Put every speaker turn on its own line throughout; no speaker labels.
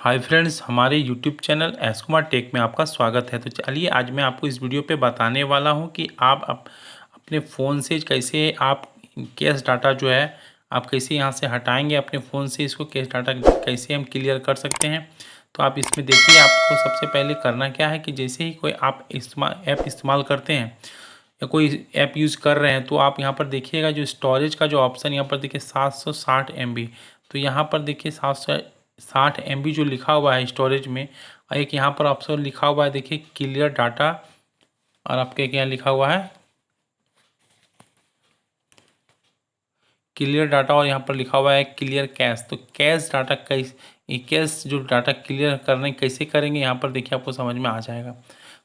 हाय friends, हमारे YouTube channel S Kumar tech में आपका स्वागत है। तो चलिए आज मैं आपको इस वीडियो पे बताने वाला हूं कि आप अपने फ़ोन से कैसे आप कैश डाटा जो है आप कैसे यहां से हटाएंगे अपने फ़ोन से। इसको कैश डाटा कैसे हम क्लियर कर सकते हैं। तो आप इसमें देखिए, आपको सबसे पहले करना क्या है कि जैसे ही कोई आप ऐप इस्तेमाल करते हैं या कोई ऐप यूज़ कर रहे हैं तो आप यहाँ पर देखिएगा जो स्टोरेज का जो ऑप्शन यहाँ पर देखिए 760 MB। तो यहाँ पर देखिए 760 MB जो लिखा हुआ है स्टोरेज में, और एक यहाँ पर ऑप्शन लिखा हुआ है देखिए क्लियर डाटा, और आपके क्या लिखा हुआ है क्लियर डाटा, और यहाँ पर लिखा हुआ है क्लियर कैश। तो कैश डाटा कैसे कैश जो डाटा क्लियर करने कैसे करेंगे यहाँ पर देखिए आपको समझ में आ जाएगा।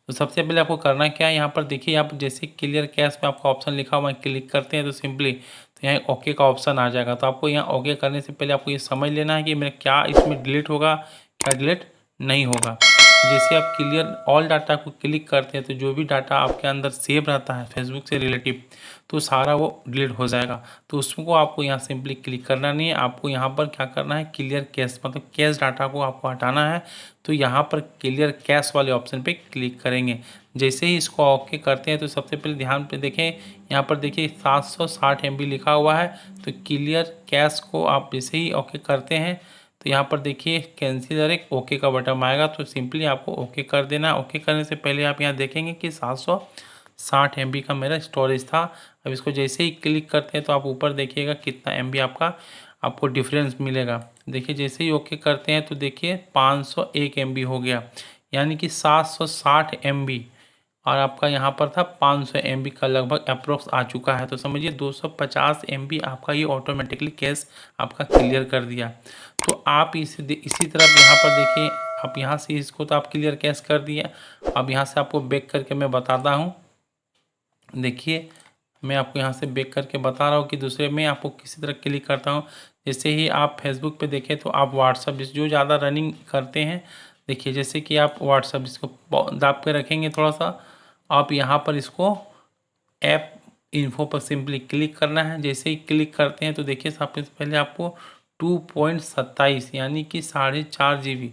तो सबसे पहले आपको करना क्या है, यहाँ पर देखिए आप जैसे क्लियर कैश में आपका ऑप्शन लिखा हुआ है, क्लिक करते हैं तो सिंपली तो यहाँ ओके का ऑप्शन आ जाएगा। तो आपको यहाँ ओके करने से पहले आपको ये समझ लेना है कि मेरा क्या इसमें डिलीट होगा, क्या डिलीट नहीं होगा। जैसे आप क्लियर ऑल डाटा को क्लिक करते हैं तो जो भी डाटा आपके अंदर सेव रहता है फेसबुक से रिलेटिव, तो सारा वो डिलीट हो जाएगा। तो उसको आपको यहाँ सिंपली क्लिक करना नहीं है, आपको यहाँ पर क्या करना है क्लियर कैश मतलब कैश डाटा को आपको हटाना है। तो यहाँ पर क्लियर कैश वाले ऑप्शन पे क्लिक करेंगे। जैसे ही इसको ओके करते हैं तो सबसे पहले ध्यान पे देखें, यहाँ पर देखिए 760 MB लिखा हुआ है। तो क्लियर कैश को आप जैसे ही ओके करते हैं तो यहाँ पर देखिए कैंसिल और एक ओके का बटन आएगा। तो सिंपली आपको ओके कर देना। ओके करने से पहले आप यहाँ देखेंगे कि 760 MB का मेरा स्टोरेज था। अब इसको जैसे ही क्लिक करते हैं तो आप ऊपर देखिएगा कितना MB आपका आपको डिफरेंस मिलेगा। देखिए जैसे ही ओके करते हैं तो देखिए 501 MB हो गया, यानी कि 760 MB और आपका यहाँ पर था 500 MB का लगभग अप्रोक्स आ चुका है। तो समझिए 250 MB आपका ये ऑटोमेटिकली कैश आपका क्लियर कर दिया। तो आप इसी तरफ यहाँ पर देखिए, आप यहाँ से इसको तो आप क्लियर कैश कर दिए। अब यहाँ से आपको बैक करके मैं बताता हूँ। देखिए मैं आपको यहाँ से बैक करके बता रहा हूँ कि दूसरे में आपको किसी तरह क्लिक करता हूँ। जैसे ही आप फेसबुक पे देखें तो आप व्हाट्सअप जो ज़्यादा रनिंग करते हैं, देखिए जैसे कि आप व्हाट्सअप इसको दाब के रखेंगे थोड़ा सा, आप यहाँ पर इसको ऐप इन्फो पर सिंपली क्लिक करना है। जैसे ही क्लिक करते हैं तो देखिए सबसे पहले आपको 2.27 यानी कि 4.5 GB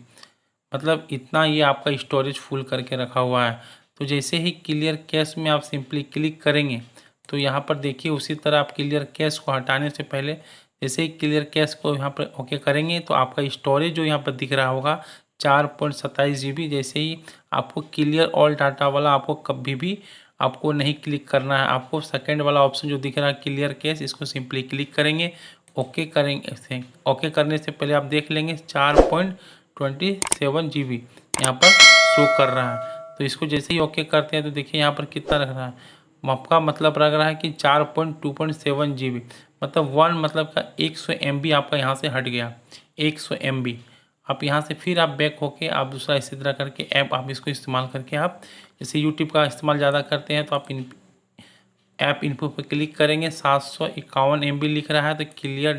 मतलब इतना ये आपका स्टोरेज फुल करके रखा हुआ है। तो जैसे ही क्लियर कैश में आप सिंपली क्लिक करेंगे तो यहाँ पर देखिए उसी तरह आप क्लियर कैश को हटाने से पहले जैसे ही क्लियर कैश को यहाँ पर ओके करेंगे तो आपका स्टोरेज जो यहाँ पर दिख रहा होगा 4.27 GB। जैसे ही आपको क्लियर ऑल डाटा वाला आपको कभी भी आपको नहीं क्लिक करना है, आपको सेकेंड वाला ऑप्शन जो दिख रहा है क्लियर कैश, इसको सिंपली क्लिक करेंगे। ओके करेंगे, ओके करने से पहले आप देख लेंगे 4.27 GB यहाँ पर शो कर रहा है। तो इसको जैसे ही ओके करते हैं तो देखिए यहाँ पर कितना रख रहा है, आपका मतलब लग रहा है कि 4.2.7 GB मतलब 1 मतलब का 100 MB आपका यहाँ से हट गया, 100 MB। आप यहाँ से फिर आप बैक होके आप दूसरा इसी तरह करके ऐप आप इसको इस्तेमाल करके आप जैसे यूट्यूब का इस्तेमाल ज़्यादा करते हैं तो आप ऐप इन्फो पर क्लिक करेंगे। 751 MB लिख रहा है तो क्लियर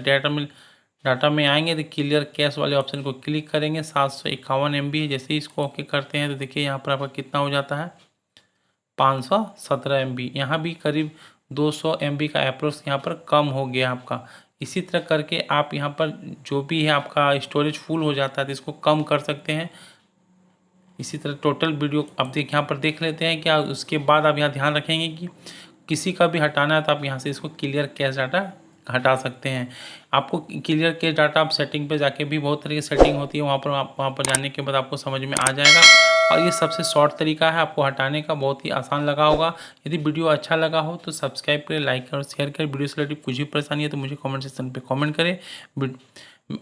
डाटा में आएंगे तो क्लियर कैश वाले ऑप्शन को क्लिक करेंगे। 751 MB जैसे ही इसको ओके करते हैं तो देखिए यहाँ पर आपका कितना हो जाता है 517 MB। यहाँ भी करीब 200 MB का अप्रोक्स यहाँ पर कम हो गया आपका। इसी तरह करके आप यहाँ पर जो भी है आपका स्टोरेज फुल हो जाता है तो इसको कम कर सकते हैं। इसी तरह टोटल वीडियो अब यहाँ पर देख लेते हैं क्या। उसके बाद आप यहाँ ध्यान रखेंगे कि किसी का भी हटाना है तो आप यहाँ से इसको क्लियर कैश डाटा हटा सकते हैं। आपको क्लियर कैश डाटा आप सेटिंग पे जाके भी बहुत तरह की सेटिंग होती है, वहाँ पर जाने के बाद आपको समझ में आ जाएगा। और ये सबसे शॉर्ट तरीका है आपको हटाने का, बहुत ही आसान लगा होगा। यदि वीडियो अच्छा लगा हो तो सब्सक्राइब करें, लाइक करें और शेयर करें। वीडियो से रिलेटेड कुछ भी परेशानी है तो मुझे कमेंट सेक्शन पे कमेंट करें।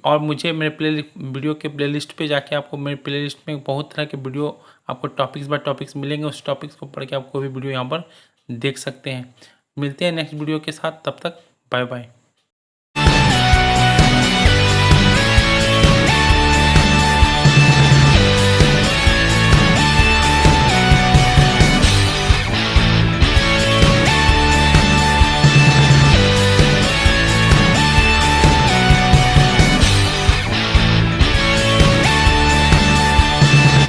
और मुझे मेरे वीडियो के प्लेलिस्ट पे जाके आपको मेरे प्लेलिस्ट में बहुत तरह के वीडियो आपको टॉपिक्स बाय टॉपिक्स मिलेंगे। उस टॉपिक्स को पढ़ के आप कोई भी वीडियो यहाँ पर देख सकते हैं। मिलते हैं नेक्स्ट वीडियो के साथ, तब तक बाय बाय।